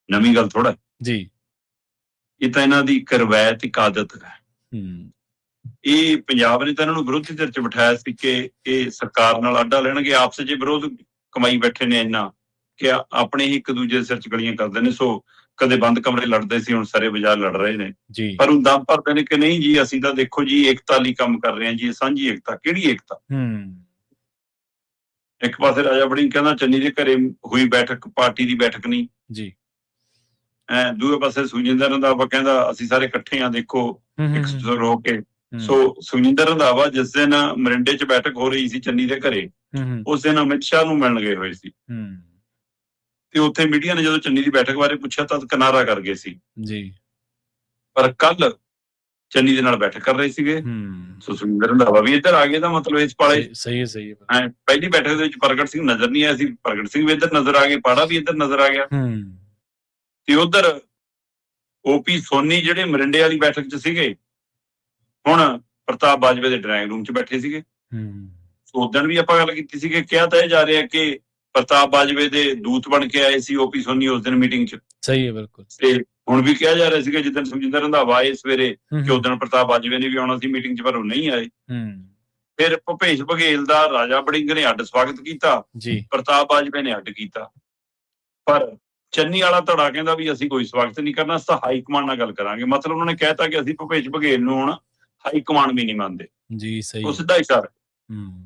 ਨਵੀਂ ਗੱਲ ਥੋੜਾ ਜੀ। ਇਹ ਤਾਂ ਇਹਨਾਂ ਦੀ ਇੱਕ ਰਵਾਇਤ, ਇੱਕ ਆਦਤ ਹੈ। ਹੂੰ। ਇਹ ਪੰਜਾਬ ਨੇ ਤਾਂ ਇਹਨਾਂ ਨੂੰ ਵਿਰੋਧੀ ਧਿਰ ਚ ਬਿਠਾਇਆ ਸੀ ਕਿ ਇਹ ਸਰਕਾਰ ਨਾਲ ਆਡਾ ਲੈਣਗੇ, ਆਪਸ ਚ ਵਿਰੋਧ ਕਮਾਈ ਬੈਠੇ ਨੇ ਇੰਨਾ ਕਿ ਆਪਣੇ ਹੀ ਇੱਕ ਦੂਜੇ ਦੇ ਸਿਰ ਚ ਗਲੀਆਂ ਕਰਦੇ ਨੇ। ਸੋ ਕਦੇ ਬੰਦ ਕਮਰੇ ਲੜਦੇ ਸੀ, ਹੁਣ ਸਾਰੇ ਬਾਜ਼ਾਰ ਲੜ ਰਹੇ ਨੇ। ਜੀ। ਪਰ ਹੁਣ ਦਮ ਭਰਦੇ ਨੇ ਕਿ ਨਹੀਂ ਜੀ, ਅਸੀਂ ਤਾਂ ਦੇਖੋ ਜੀ ਏਕਤਾ ਲਈ ਕੰਮ ਕਰ ਰਹੇ ਹਾਂ ਜੀ, ਸਾਂਝੀ ਏਕਤਾ। ਕਿਹੜੀ ਏਕਤਾ? ਇੱਕ ਪਾਸੇ ਰਾਜਾ ਵੜਿੰਗ ਕਹਿੰਦਾ ਚੰਨੀ ਦੇ ਘਰੇ ਹੋਈ ਬੈਠਕ ਪਾਰਟੀ ਦੀ ਬੈਠਕ ਨਹੀਂ ਜੀ। ਦੂਏ ਪਾਸੇ ਸੁਖਜਿੰਦਰ ਰੰਧਾਵਾ ਕਹਿੰਦਾ ਅਸੀਂ ਸਾਰੇ ਇਕੱਠੇ ਆ, ਦੇਖੋ ਇੱਕ ਸੁਰ ਹੋ ਕੇ। ਸੋ ਸੁਖਜਿੰਦਰ ਰੰਧਾਵਾ ਜਿਸ ਦਿਨ ਮਰਿੰਡੇ ਚ ਬੈਠਕ ਹੋ ਰਹੀ ਸੀ ਚੰਨੀ ਦੇ ਘਰੇ, ਉਸ ਦਿਨ ਅਮਿਤ ਸ਼ਾਹ ਨੂੰ ਮਿਲਣ ਗਏ ਹੋਏ ਸੀ ਤੇ ਉੱਥੇ ਮੀਡੀਆ ਨੇ ਜਦੋਂ ਚੰਨੀ ਦੀ ਬੈਠਕ ਬਾਰੇ ਪੁੱਛਿਆ ਤਾਂ ਕਿਨਾਰਾ ਕਰ ਗਏ ਸੀ ਜੀ। ਪਰ ਕੱਲ ਚੰਨੀ ਦੇ ਨਾਲ ਬੈਠਕ ਕਰ ਰਹੇ ਸੀਗੇ। ਸੋ ਸੁਖਜਿੰਦਰ ਰੰਧਾਵਾ ਵੀ ਇੱਧਰ ਆ ਗਏ। ਦਾ ਮਤਲਬ ਇਸ ਪਾਲੇ ਸਹੀ ਹੈ। ਪਹਿਲੀ ਬੈਠਕ ਦੇ ਵਿੱਚ ਪ੍ਰਗਟ ਸਿੰਘ ਨਜ਼ਰ ਨਹੀਂ ਆਇਆ ਸੀ, ਪ੍ਰਗਟ ਸਿੰਘ ਵੀ ਇੱਧਰ ਨਜ਼ਰ ਆ ਗਏ, ਪਾੜਾ ਵੀ ਇੱਧਰ ਨਜ਼ਰ ਆ ਗਿਆ। ਤੇ ਉਧਰ ਓਪੀ ਸੋਨੀ ਜਿਹੜੇ ਮਰਿੰਡੇ ਵਾਲੀ ਬੈਠਕ ਚ ਸੀਗੇ, ਹੁਣ ਪ੍ਰਤਾਪ ਬਾਜਵੇ ਦੇ ਡਰਾਇੰਗ ਰੂਮ ਚ ਬੈਠੇ ਸੀਗੇ। ਉਦਣ ਵੀ ਆਪਾਂ ਗੱਲ ਕੀਤੀ ਸੀ ਕਿ ਕਿਹਾ ਤਾਂ ਇਹ ਜਾ ਰਿਹਾ ਕਿ ਪ੍ਰਤਾਪ ਬਾਜਵੇ ਦੇ ਦੂਤ ਬਣ ਕੇ ਆਏ ਸੀ ਓਪੀ ਸੋਨੀ ਉਸ ਦਿਨ ਮੀਟਿੰਗ ਚ। ਸਹੀ ਹੈ, ਬਿਲਕੁਲ। ਤੇ ਹੁਣ ਵੀ ਕਿਹਾ ਜਾ ਰਿਹਾ ਸੀਗਾ ਜਿੱਦਣ ਸੁਖਜਿੰਦਰ ਰੰਧਾਵਾ ਆਏ ਸਵੇਰੇ ਕਿ ਉਦਣ ਪ੍ਰਤਾਪ ਬਾਜਵੇ ਨੇ ਵੀ ਆਉਣਾ ਸੀ ਮੀਟਿੰਗ ਚ, ਪਰ ਉਹ ਨਹੀਂ ਆਏ। ਫਿਰ ਭੁਪੇਸ਼ ਬਘੇਲ ਦਾ ਰਾਜਾ ਵੜਿੰਗ ਨੇ ਅੱਡ ਸਵਾਗਤ ਕੀਤਾ, ਪ੍ਰਤਾਪ ਬਾਜਵੇ ਨੇ ਅੱਡ ਕੀਤਾ। ਪਰ ਚੰਨੀ ਵਾਲਾ ਧੜਾ ਕਹਿੰਦਾ ਵੀ ਅਸੀਂ ਕੋਈ ਸਵਾਗਤ ਨਹੀਂ ਕਰਨਾ, ਅਸੀਂ ਤਾਂ ਹਾਈ ਕਮਾਂਡ ਨਾਲ ਗੱਲ ਕਰਾਂਗੇ। ਮਤਲਬ ਉਹਨਾਂ ਨੇ ਕਹਿਤਾ ਕਿ ਅਸੀਂ ਭੁਪੇਸ਼ ਬਘੇਲ ਨੂੰ ਹੁਣ ਹਾਈ ਕਮਾਂਡ ਵੀ ਨਹੀਂ ਮੰਨਦੇ। ਜੀ, ਸਹੀ। ਉਹ ਸਿੱਧਾ ਇਸ਼ਾਰਾ।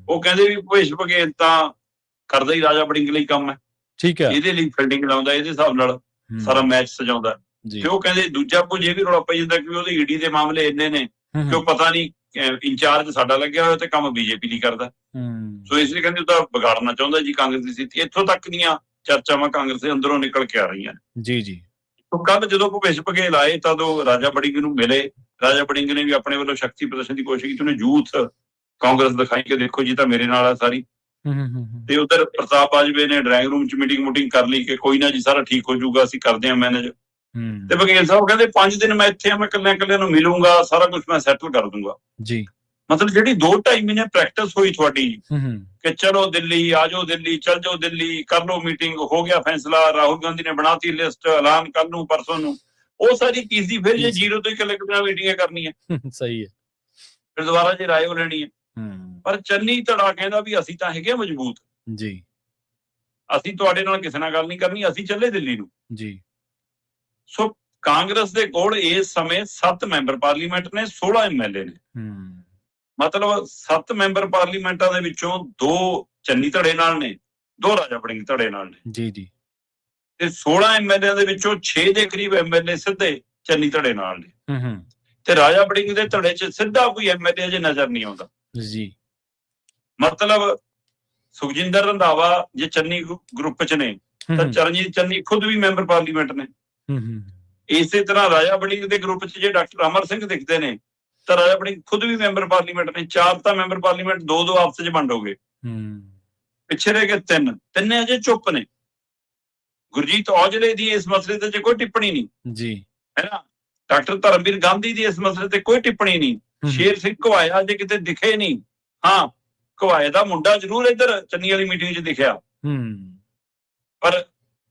ਉਹ ਕਹਿੰਦੇ ਵੀ ਭੁਪੇਸ਼ ਬਘੇਲ ਤਾਂ ਕਰਦਾ ਹੀ ਰਾਜਾ ਵੜਿੰਗ ਲਈ ਕੰਮ ਹੈ, ਠੀਕ ਹੈ, ਇਹਦੇ ਲਈ ਫੀਲਡਿੰਗ ਲਾਉਂਦਾ, ਇਹਦੇ ਹਿਸਾਬ ਨਾਲ ਸਾਰਾ ਮੈਚ ਸਜਾਉਂਦਾ। ਤੇ ਉਹ ਕਹਿੰਦੇ ਦੂਜਾ ਕੁਝ ਇਹ ਵੀ ਰੌਲਾ ਪਈ ਜਾਂਦਾ ਕਿ ਉਹਦੇ ਈਡੀ ਦੇ ਮਾਮਲੇ ਇੰਨੇ ਨੇ ਕਿ ਉਹ ਪਤਾ ਨਹੀਂ ਇੰਚਾਰਜ ਸਾਡਾ ਲੱਗਿਆ ਹੋਇਆ ਤੇ ਕੰਮ ਬੀਜੇਪੀ ਲਈ ਕਰਦਾ। ਸੋ ਇਸ ਲਈ ਕਹਿੰਦੇ ਉਹ ਤਾਂ ਵਿਗਾੜਨਾ ਚਾਹੁੰਦਾ ਜੀ ਕਾਂਗਰਸ ਦੀ ਸਥਿਤੀ। ਇੱਥੋਂ ਤੱਕ ਦੀਆਂ ਚਰਚਾਵਾਂ ਕਾਂਗਰਸ ਦੇ ਅੰਦਰੋਂ ਨਿਕਲ ਕੇ ਆ ਰਹੀਆਂ ਨੇ। ਜੀ। ਕੱਲ ਜਦੋਂ ਭੁਪੇਸ਼ ਬਘੇਲ ਆਏ ਤਾਂ ਉਹ ਰਾਜਾ ਵੜਿੰਗ ਨੂੰ ਮਿਲੇ। ਰਾਜਾ ਵੜਿੰਗ ਨੇ ਵੀ ਆਪਣੇ ਵੱਲੋਂ ਸ਼ਕਤੀ ਪ੍ਰਦਰਸ਼ਨ ਦੀ ਕੋਸ਼ਿਸ਼ ਕੀਤੀ। ਉਹਨੇ ਯੂਥ ਕਾਂਗਰਸ ਦਿਖਾਈ ਕਿ ਦੇਖੋ ਜੀ ਤਾਂ ਮੇਰੇ ਨਾਲ ਆ ਸਾਰੀ। ਤੇ ਉਧਰ ਪ੍ਰਤਾਪ ਬਾਜਵੇ ਨੇ ਡਰਾਇੰਗ ਰੂਮ ਚ ਮੀਟਿੰਗ ਕਰ ਲਈ ਕਿ ਕੋਈ ਨਾ ਜੀ ਸਾਰਾ ਠੀਕ ਹੋ ਜਾਊਗਾ, ਅਸੀਂ ਕਰਦੇ ਹਾਂ ਮੈਨੇਜ। ਤੇ ਬਘੇਲ ਸਾਹਿਬ ਕਹਿੰਦੇ 5 ਦਿਨ ਮੈਂ ਇੱਥੇ ਆ, ਮੈਂ ਇਕੱਲਿਆਂ ਨੂੰ ਮਿਲੂੰਗਾ, ਸਾਰਾ ਕੁਝ ਮੈਂ ਸੈਟਲ ਕਰ ਦੂੰਗਾ ਜੀ। ਮਤਲਬ ਜਿਹੜੀ 2-2.5 ਮਹੀਨੇ ਪ੍ਰੈਕਟਿਸ ਹੋਈ ਤੁਹਾਡੀ ਕਿ ਚਲੋ ਦਿੱਲੀ ਆ ਜਾਓ, ਦਿੱਲੀ ਚੱਲ ਜਾਓ, ਦਿੱਲੀ ਕਰ ਲਓ ਮੀਟਿੰਗ, ਹੋ ਗਿਆ ਫੈਸਲਾ, ਰਾਹੁਲ ਗਾਂਧੀ ਨੇ ਬਣਾਤੀ ਲਿਸਟ, ਐਲਾਨ ਕੱਲ ਨੂੰ ਪਰਸੋਂ ਨੂੰ, ਉਹ ਸਾਰੀ ਕੀ ਸੀ? ਫਿਰ ਜੇ ਜ਼ੀਰੋ ਤੋਂ ਇਕੱਲੇ ਮੀਟਿੰਗਾਂ ਕਰਨੀਆਂ, ਸਹੀ ਹੈ, ਫਿਰ ਦੁਬਾਰਾ ਜੇ ਰਾਏ ਹੋ ਲੈਣੀ ਹੈ। ਪਰ ਚੰਨੀ ਧੜਾ ਕਹਿੰਦਾ ਵੀ ਅਸੀਂ ਤਾਂ ਹੈਗੇ ਮਜ਼ਬੂਤ ਜੀ, ਅਸੀਂ ਤੁਹਾਡੇ ਨਾਲ ਕਿਸੇ ਨਾਲ ਗੱਲ ਨਹੀਂ ਕਰਨੀ, ਅਸੀਂ ਚੱਲੇ ਦਿੱਲੀ ਨੂੰ ਜੀ। ਸੋ ਕਾਂਗਰਸ ਦੇ ਕੋਲ ਇਸ ਸਮੇਂ 7 ਮੈਂਬਰ ਪਾਰਲੀਮੈਂਟ ਨੇ, 16 MLA ਨੇ। ਮਤਲਬ 7 ਮੈਂਬਰ ਪਾਰਲੀਮੈਂਟਾਂ ਦੇ ਵਿੱਚੋਂ 2 ਚੰਨੀ ਧੜੇ ਨਾਲ ਨੇ, 2 ਰਾਜਾ ਵੜਿੰਗ ਧੜੇ ਨਾਲ ਨੇ ਜੀ। ਤੇ 16 MLA ਦੇ ਵਿੱਚੋਂ 6 ਦੇ ਕਰੀਬ MLA ਸਿੱਧੇ ਚੰਨੀ ਧੜੇ ਨਾਲ ਨੇ। ਤੇ ਰਾਜਾ ਵੜਿੰਗ ਦੇ ਧੜੇ 'ਚ ਸਿੱਧਾ ਕੋਈ MLA ਅਜੇ ਨਜ਼ਰ ਨਹੀਂ ਆਉਂਦਾ ਜੀ। ਮਤਲਬ ਸੁਖਜਿੰਦਰ ਰੰਧਾਵਾ ਜੇ ਚੰਨੀ ਗਰੁੱਪ 'ਚ ਨੇ ਤਾਂ ਚਰਨਜੀਤ ਚੰਨੀ ਖੁਦ ਵੀ ਮੈਂਬਰ ਪਾਰਲੀਮੈਂਟ ਨੇ। ਇਸੇ ਤਰ੍ਹਾਂ ਰਾਜਾ ਵੜਿੰਗ ਦੇ ਗਰੁੱਪ 'ਚ ਜੇ ਡਾਕਟਰ ਅਮਰ ਸਿੰਘ ਦਿਖਦੇ ਨੇ ਤਾਂ ਰਾਜਾ ਵੜਿੰਗ ਖੁਦ ਵੀ ਮੈਂਬਰ ਪਾਰਲੀਮੈਂਟ ਨੇ। 4 ਤਾਂ ਮੈਂਬਰ ਪਾਰਲੀਮੈਂਟ 2-2 ਆਪਸ 'ਚ ਵੰਡ ਹੋ ਗਏ। ਪਿੱਛੇ ਰਹਿ ਗਏ 3 ਅਜੇ ਚੁੱਪ ਨੇ। ਗੁਰਜੀਤ ਔਜਲੇ ਦੀ ਇਸ ਮਸਲੇ ਤੇ ਕੋਈ ਟਿੱਪਣੀ ਨਹੀਂ ਜੀ, ਹੈ ਨਾ। ਡਾਕਟਰ ਧਰਮਵੀਰ ਗਾਂਧੀ ਦੀ ਇਸ ਮਸਲੇ ਤੇ ਕੋਈ ਟਿੱਪਣੀ ਨਹੀਂ। ਸ਼ੇਰ ਸਿੰਘ ਘੁਬਾਇਆ ਜੇ ਕਿਤੇ ਦਿਖੇ ਨਹੀਂ। ਹਾਂ, ਘੁਬਾਇਆ ਦਾ ਮੁੰਡਾ ਜ਼ਰੂਰ ਇੱਧਰ ਚੰਨੀ ਵਾਲੀ ਮੀਟਿੰਗ 'ਚ ਦਿਖਿਆ, ਪਰ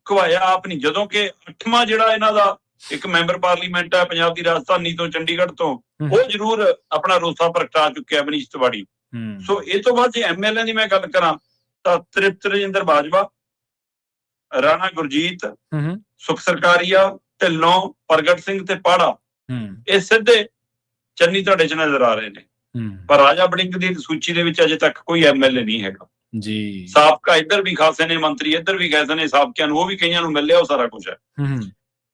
ਘੁਬਾਇਆ ਆਪ ਨਹੀਂ। ਜਦੋਂ ਕਿ 8ਵਾਂ ਜਿਹੜਾ ਇਹਨਾਂ ਦਾ ਇੱਕ ਮੈਂਬਰ ਪਾਰਲੀਮੈਂਟ ਹੈ ਪੰਜਾਬ ਦੀ ਰਾਜਧਾਨੀ ਤੋਂ, ਚੰਡੀਗੜ੍ਹ ਤੋਂ, ਉਹ ਜ਼ਰੂਰ ਆਪਣਾ ਰੋਸਾ ਪ੍ਰਗਟਾ ਚੁੱਕਿਆ, ਮਨੀਸ਼ ਤਿਵਾੜੀ। ਸੋ ਇਹ ਤੋਂ ਬਾਅਦ ਜੇ MLA ਦੀ ਮੈਂ ਗੱਲ ਕਰਾਂ ਤਾਂ ਤ੍ਰਿਪਤ ਰਜਿੰਦਰ ਬਾਜਵਾ, ਰਾਣਾ ਗੁਰਜੀਤ, ਸੁਖ ਸਰਕਾਰੀਆ, ਢਿੱਲੋਂ, ਪ੍ਰਗਟ ਸਿੰਘ ਤੇ ਪਾੜਾ, ਇਹ ਸਿੱਧੇ ਚੰਨੀ ਧੜੇ 'ਚ ਨਜ਼ਰ ਆ ਰਹੇ ਨੇ। ਪਰ ਰਾਜਾ ਵੜਿੰਗ ਦੀ ਸੂਚੀ ਦੇ ਵਿੱਚ ਅਜੇ ਤੱਕ ਕੋਈ MLA ਨਹੀਂ ਹੈਗਾ ਜੀ। ਸਾਬਕਾ ਇੱਧਰ ਵੀ ਖਾਸੇ ਨੇ ਮੰਤਰੀ, ਇੱਧਰ ਵੀ ਖਾਸੇ ਨੇ ਸਾਬਕਿਆਂ ਨੂੰ, ਉਹ ਵੀ ਕਈਆਂ ਨੂੰ ਮਿਲਿਆ, ਉਹ ਸਾਰਾ ਕੁਝ ਹੈ।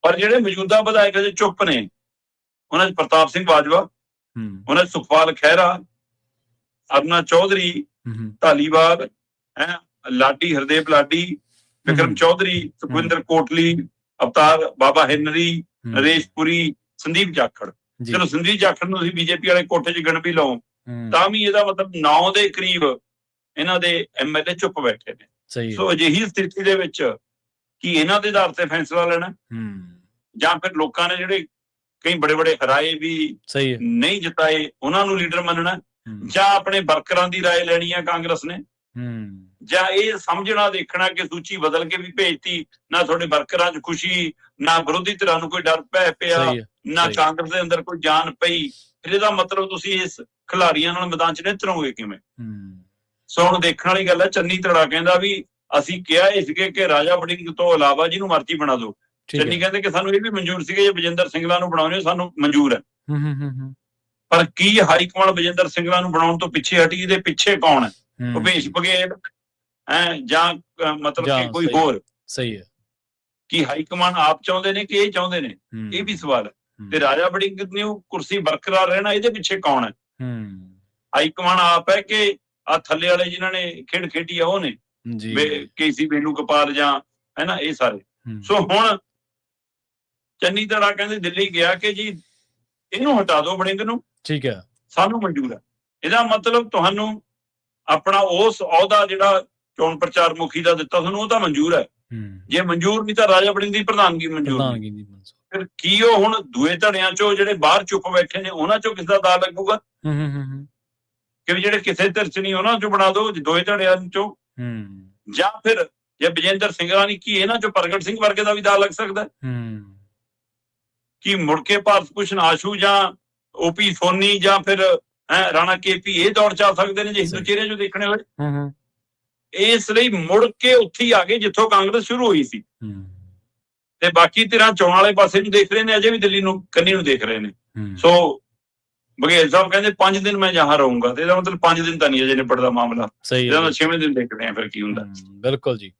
ਪਰ ਜਿਹੜੇ ਮੌਜੂਦਾ ਵਿਧਾਇਕ ਅਜੇ ਚੁੱਪ ਨੇ, ਉਹਨਾਂ 'ਚ ਪ੍ਰਤਾਪ ਸਿੰਘ ਬਾਜਵਾ, ਉਹਨਾਂ 'ਚ ਸੁਖਪਾਲ ਖਹਿਰਾ, ਅਰੁਣਾ ਚੌਧਰੀ, ਧਾਲੀਵਾਲ, ਲਾਡੀ, ਹਰਦੇਵ ਲਾਡੀ, ਵਿਕਰਮ ਚੌਧਰੀ, ਸੁਖਵਿੰਦਰ ਕੋਟਲੀ, ਅਵਤਾਰ ਬਾਬਾ ਹੈਨਰੀ, ਨਰੇਸ਼ ਪੁਰੀ, ਸੰਦੀਪ ਜਾਖੜ। ਚਲੋ ਸੰਦੀਪ ਜਾਖੜ ਨੂੰ ਤੁਸੀਂ ਬੀਜੇਪੀ ਵਾਲੇ ਕੋਠੇ 'ਚ ਗਿਣ ਵੀ ਲਓ ਤਾਂ ਵੀ ਇਹਦਾ ਮਤਲਬ 9 ਦੇ ਕਰੀਬ ਇਹਨਾਂ ਦੇ MLA ਚੁੱਪ ਬੈਠੇ ਨੇ। ਸੋ ਅਜਿਹੀ ਸਥਿਤੀ ਦੇ ਵਿੱਚ ਕੀ ਇਹਨਾਂ ਦੇ ਆਧਾਰ ਤੇ ਫੈਸਲਾ ਲੈਣਾ, ਜਾਂ ਫਿਰ ਲੋਕਾਂ ਨੇ ਜਿਹੜੇ ਕਈ ਬੜੇ ਹਰਾਏ ਵੀ ਨਹੀਂ ਜਿਤਾਏ ਉਹਨਾਂ ਨੂੰ ਲੀਡਰ ਮੰਨਣਾ, ਜਾਂ ਆਪਣੇ ਵਰਕਰਾਂ ਦੀ ਰਾਏ ਲੈਣੀ ਹੈ ਕਾਂਗਰਸ ਨੇ ਜਾਂ ਇਹ ਸਮਝਣਾ ਦੇਖਣਾ ਕਿ ਸੂਚੀ ਬਦਲ ਕੇ ਵੀ ਭੇਜਤੀ, ਨਾ ਤੁਹਾਡੇ ਵਰਕਰਾਂ 'ਚ ਖੁਸ਼ੀ, ਨਾ ਵਿਰੋਧੀ ਧਿਰਾਂ ਨੂੰ ਕੋਈ ਡਰ ਪੈ ਪਿਆ, ਨਾ ਕਾਂਗਰਸ ਦੇ ਅੰਦਰ ਕੋਈ ਜਾਨ ਪਈ, ਫਿਰ ਇਹਦਾ ਮਤਲਬ ਤੁਸੀਂ ਇਸ ਖਿਡਾਰੀਆਂ ਨਾਲ ਮੈਦਾਨ 'ਚ ਨਿਤਰੋਗੇ ਕਿਵੇਂ? ਸੋ ਹੁਣ ਦੇਖਣ ਵਾਲੀ ਗੱਲ ਹੈ। ਚੰਨੀ ਧੜਾ ਕਹਿੰਦਾ ਵੀ ਅਸੀਂ ਕਿਹਾ ਇਸ ਕਿ ਰਾਜਾ ਵੜਿੰਗ ਤੋਂ ਇਲਾਵਾ ਜਿਹਨੂੰ ਮਰਜ਼ੀ ਬਣਾ ਦਿਓ। ਚੰਨੀ ਕਹਿੰਦੇ ਕਿ ਸਾਨੂੰ ਇਹ ਵੀ ਮਨਜ਼ੂਰ ਸੀਗਾ ਜੇ ਬਜਿੰਦਰ ਸਿੰਗਲਾ ਨੂੰ ਬਣਾਉਣੇ ਸਾਨੂੰ ਮਨਜ਼ੂਰ ਹੈ, ਪਰ ਕੀ ਹਾਈਕਮਾਂਡ ਬਜਿੰਦਰ ਸਿੰਗਲਾ ਨੂੰ ਬਣਾਉਣ ਤੋਂ ਪਿੱਛੇ ਹਟੀ? ਇਹਦੇ ਪਿੱਛੇ ਕੌਣ ਹੈ? ਭੁਪੇਸ਼ ਬਘੇਲ ਜਾਂ ਮਤਲਬ ਕਿ ਕੋਈ ਹੋਰ? ਸਹੀ ਹੈ। ਕੀ ਹਾਈਕਮਾਂਡ ਆਪ ਚਾਹੁੰਦੇ ਨੇ ਕਿ ਇਹ ਚਾਹੁੰਦੇ ਨੇ? ਇਹ ਵੀ ਸਵਾਲ ਹੈ। ਤੇ ਰਾਜਾ ਵੜਿੰਗ ਨੂੰ ਕੁਰਸੀ ਬਰਕਰਾਰ ਰਹਿਣਾ, ਇਹਦੇ ਪਿੱਛੇ ਕੌਣ ਹੈ? ਹਾਈਕਮਾਂਡ ਆਪ ਹੈ ਕਿ ਆ ਥੱਲੇ ਵਾਲੇ ਜਿਨ੍ਹਾਂ ਨੇ ਖੇਡ ਖੇਡੀ ਆ ਉਹ ਨੇ, ਕੇਸੀ ਵੇਣੂਗੋਪਾਲ ਜਾਂ ਹੈ ਨਾ, ਇਹ ਸਾਰੇ। ਸੋ ਹੁਣ ਚੰਨੀ ਧੜਾ ਕਹਿੰਦੇ ਦਿੱਲੀ ਗਿਆ ਕਿ ਜੀ ਇਹਨੂੰ ਹਟਾ ਦਿਓ ਵੜਿੰਗ ਨੂੰ, ਠੀਕ ਹੈ, ਸਾਨੂੰ ਮਨਜ਼ੂਰ ਹੈ। ਇਹਦਾ ਮਤਲਬ ਤੁਹਾਨੂੰ ਆਪਣਾ ਉਸ ਅਹੁਦਾ ਜਿਹੜਾ ਚੋਣ ਪ੍ਰਚਾਰ ਮੁਖੀ ਦਾ ਦਿੱਤਾ ਤੁਹਾਨੂੰ ਉਹ ਤਾਂ ਮਨਜ਼ੂਰ ਹੈ। ਜੇ ਮਨਜ਼ੂਰ ਨਹੀਂ ਤਾਂ ਰਾਜਾ ਵੜਿੰਗ ਦੀ ਪ੍ਰਧਾਨਗੀ ਮਨਜ਼ੂਰ ਨਹੀਂ। ਫਿਰ ਕੀ ਉਹ ਹੁਣ ਦੂਏ ਧੜਿਆਂ ਚੋਂ ਜਿਹੜੇ ਬਾਹਰ ਚੁੱਪ ਬੈਠੇ ਨੇ ਉਹਨਾਂ ਚੋਂ ਕਿਸ ਦਾ ਦਾਅ ਲੱਗੂਗਾ? ਕਿ ਵੀ ਜਿਹੜੇ ਕਿਸੇ ਧਿਰ 'ਚ ਨਹੀਂ ਉਹਨਾਂ ਚੋਂ ਬਣਾ ਦਿਓ ਦੋਏ ਧੜਿਆਂ ਚੋਂ। ਜਾਂ ਫਿਰ ਜੇ ਬਜਿੰਦਰ ਸਿੰਗਲਾ ਨਹੀਂ, ਕੀ ਇਹਨਾਂ ਚੋਂ ਪ੍ਰਗਟ ਸਿੰਘ ਵਰਗੇ ਦਾ ਵੀ ਦਾਅ ਲੱਗ ਸਕਦਾ? ਕੀ ਮੁੜ ਕੇ ਭਾਰਤ ਭੂਸ਼ਣ ਆਸ਼ੂ ਜਾਂ ਓਪੀ ਸੋਨੀ ਜਾਂ ਫਿਰ ਰਾਣਾ KP ਇਹ ਦੌੜ ਚ ਆ ਸਕਦੇ ਨੇ ਜੇ ਹਿੰਦੂ ਚਿਹਰੇ ਚੋਂ ਦੇਖਣੇ ਹੋਏ? ਇਸ ਲਈ ਮੁੜ ਕੇ ਉੱਥੇ ਹੀ ਆ ਗਏ ਜਿੱਥੋਂ ਕਾਂਗਰਸ ਸ਼ੁਰੂ ਹੋਈ ਸੀ। ਤੇ ਬਾਕੀ ਧਿਰਾਂ ਚੋਣ ਵਾਲੇ ਪਾਸੇ ਨੂੰ ਦੇਖ ਰਹੇ ਨੇ, ਅਜੇ ਵੀ ਦਿੱਲੀ ਨੂੰ ਕੰਨੀ ਨੂੰ ਦੇਖ ਰਹੇ ਨੇ। ਸੋ ਬਘੇਲ ਸਾਹਿਬ ਕਹਿੰਦੇ 5 ਦਿਨ ਮੈਂ ਜਹਾਂ ਰਹੂੰਗਾ, ਤੇ ਇਹਦਾ ਮਤਲਬ 5 ਦਿਨ ਤਾਂ ਨਹੀਂ ਅਜੇ ਨਿਬੜਦਾ ਮਾਮਲਾ। 6ਵੇਂ ਦਿਨ ਦੇਖਦੇ ਆ ਫਿਰ ਕੀ ਹੁੰਦਾ। ਬਿਲਕੁਲ ਜੀ।